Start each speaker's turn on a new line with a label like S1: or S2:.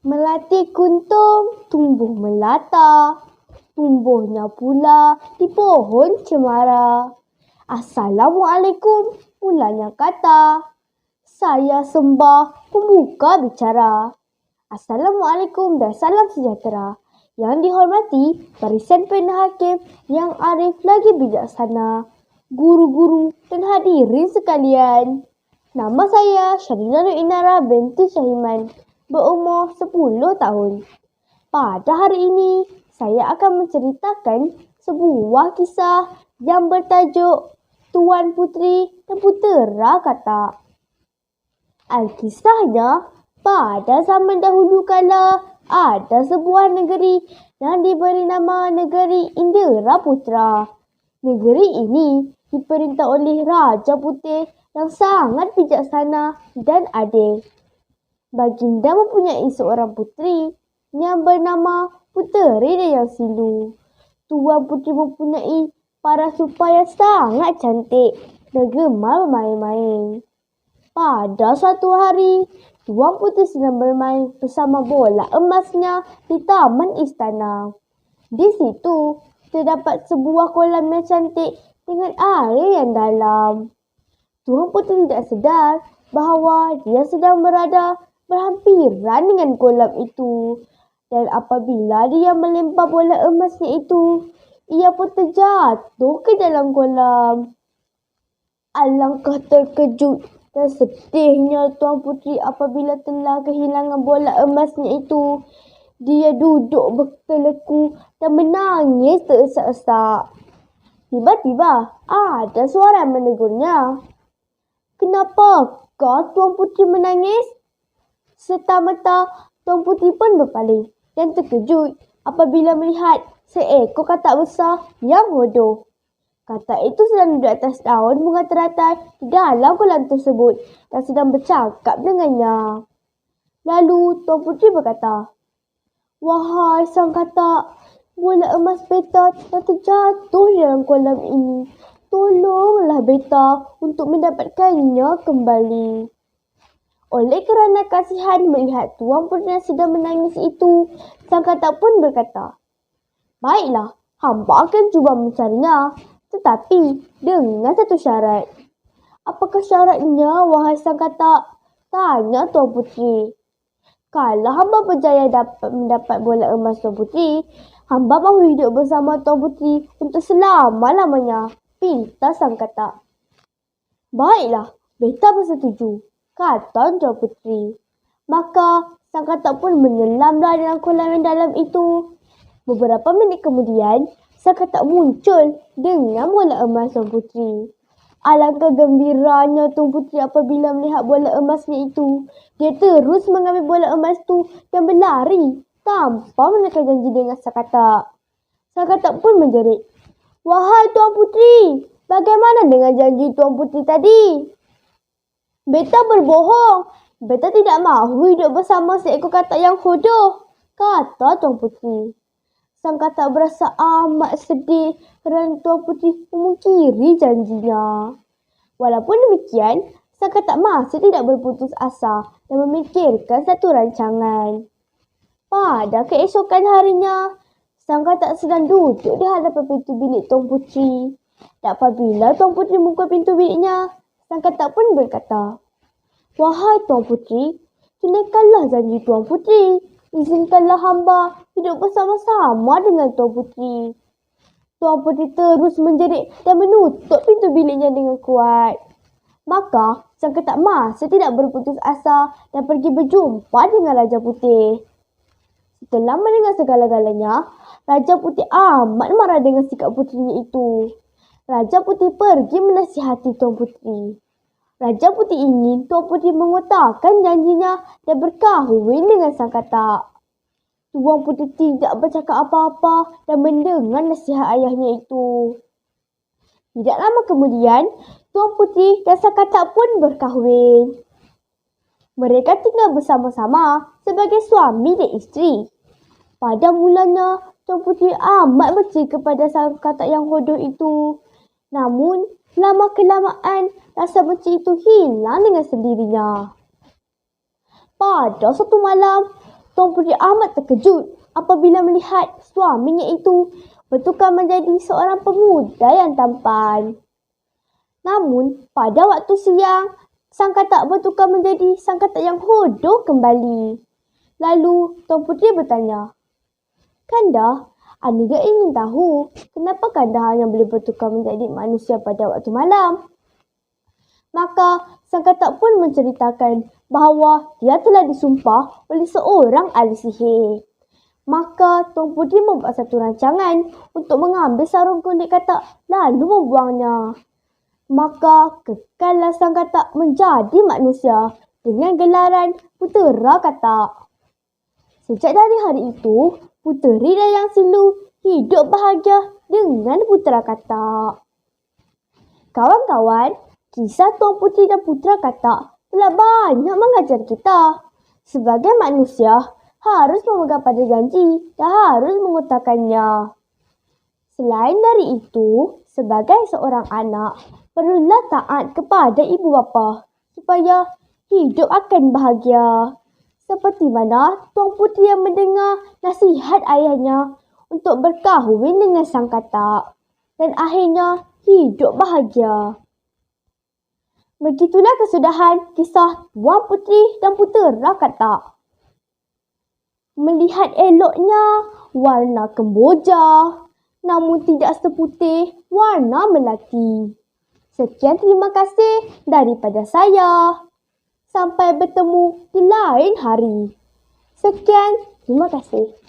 S1: Melati kuntum tumbuh melata, tumbuhnya pula di pohon cemara. Assalamualaikum, mulanya kata. Saya sembah pembuka bicara. Assalamualaikum dan salam sejahtera. Yang dihormati barisan penahakim yang arif lagi bijaksana, guru-guru dan hadirin sekalian. Nama saya Syarina Nur Inara binti Syahiman, berumur 10 tahun. Pada hari ini, saya akan menceritakan sebuah kisah yang bertajuk Tuan Puteri dan Putera Katak. Alkisahnya, pada zaman dahulu kala, ada sebuah negeri yang diberi nama Negeri Inderaputra. Negeri ini diperintah oleh Raja Putih yang sangat bijaksana dan adil. Baginda mempunyai seorang puteri yang bernama Puteri Dayang Silu. Tuan Puteri mempunyai paras rupa yang sangat cantik dan gemar bermain-main. Pada suatu hari, Tuan Puteri sedang bermain bersama bola emasnya di taman istana. Di situ, terdapat sebuah kolam yang cantik dengan air yang dalam. Tuan Puteri tidak sedar bahawa dia sedang berada berhampiran dengan kolam itu. Dan apabila dia melempar bola emasnya itu, ia pun terjatuh ke dalam kolam. Alangkah terkejut dan sedihnya Tuan Puteri apabila telah kehilangan bola emasnya itu. Dia duduk berteleku dan menangis teresak-esak. Tiba-tiba ada suara yang menegurnya. "Kenapakah Tuan Puteri menangis?" Serta-merta Tuan Puteri pun berpaling dan terkejut apabila melihat seekor katak besar yang bodoh. Katak itu sedang duduk atas daun bunga teratai di dalam kolam tersebut dan sedang bercakap dengannya. Lalu Tuan Puteri berkata, "Wahai sang katak, bola emas beta telah terjatuh di dalam kolam ini. Tolonglah beta untuk mendapatkannya kembali." Oleh kerana kasihan melihat Tuan Puteri yang sedang menangis itu, sang katak pun berkata, "Baiklah, hamba akan cuba mencarinya. Tetapi dengan satu syarat." "Apakah syaratnya, wahai sang katak?" tanya Tuan Puteri. "Kalau hamba berjaya mendapat bola emas Tuan Puteri, hamba mahu hidup bersama Tuan Puteri untuk selama-lamanya," pinta sang katak. "Baiklah, beta bersetuju," kata Tuan Puteri. Maka sang katak pun menyelamlah dalam kolam yang dalam itu. Beberapa minit kemudian, sang katak muncul dengan bola emas Tuan Puteri. Alangkah gembiranya Tuan Puteri apabila melihat bola emasnya itu. Dia terus mengambil bola emas itu dan berlari tanpa menekan janji dengan sang katak. Sang katak pun menjerit, "Wahai Tuan Puteri, bagaimana dengan janji Tuan Puteri tadi?" "Beta berbohong. Beta tidak mahu hidup bersama seekor katak yang bodoh," kata Tuan Puteri. Sang katak berasa amat sedih kerana Tuan Puteri memungkiri janjinya. Walaupun demikian, sang katak masih tidak berputus asa dan memikirkan satu rancangan. Pada keesokan harinya, sang katak sedang duduk di hadapan pintu bilik Tuan Puteri. Dan apabila Tuan Puteri membuka pintu biliknya, sang katak pun berkata, "Wahai Tuan Puteri, tunaikanlah janji Tuan Puteri. Izinkanlah hamba hidup bersama-sama dengan Tuan Puteri." Tuan Puteri terus menjerit dan menutup pintu biliknya dengan kuat. Maka sang katak masih tidak berputus asa dan pergi berjumpa dengan Raja Putih. Setelah mendengar segala-galanya, Raja Putih amat marah dengan sikap puterinya itu. Raja Putih pergi menasihati Tuan Puteri. Raja Putih ingin Tuan Puteri mengotakkan janjinya dan berkahwin dengan sang katak. Tuan Puteri tidak bercakap apa-apa dan mendengar nasihat ayahnya itu. Tidak lama kemudian, Tuan Puteri dan sang katak pun berkahwin. Mereka tinggal bersama-sama sebagai suami dan isteri. Pada mulanya, Tuan Puteri amat benci kepada sang katak yang bodoh itu. Namun, lama-kelamaan rasa benci itu hilang dengan sendirinya. Pada suatu malam, Tuan Putri amat terkejut apabila melihat suaminya itu bertukar menjadi seorang pemuda yang tampan. Namun, pada waktu siang, sang katak bertukar menjadi sang katak yang hodoh kembali. Lalu, Tuan Putri bertanya, "Kanda, Anda ingin tahu kenapa Kanda hanya boleh bertukar menjadi manusia pada waktu malam?" Maka, sang katak pun menceritakan bahawa dia telah disumpah oleh seorang ahli sihir. Maka, Tuan Putri membuat satu rancangan untuk mengambil sarung kondik katak lalu membuangnya. Maka, kekallah sang katak menjadi manusia dengan gelaran Putera Katak. Sejak dari hari itu, Puteri Dayang Silu hidup bahagia dengan Putera Katak. Kawan-kawan, kisah Tuan Puteri dan Putera Katak telah banyak mengajar kita. Sebagai manusia, harus memegang pada janji dan harus mengutarakannya. Selain dari itu, sebagai seorang anak, perlulah taat kepada ibu bapa supaya hidup akan bahagia. Seperti mana Tuan Puteri yang mendengar nasihat ayahnya untuk berkahwin dengan sang katak dan akhirnya hidup bahagia. Begitulah kesudahan kisah Tuan Puteri dan Putera Katak. Melihat eloknya warna kemboja, namun tidak seputih warna melati. Sekian, terima kasih daripada saya. Sampai bertemu di lain hari. Sekian, terima kasih.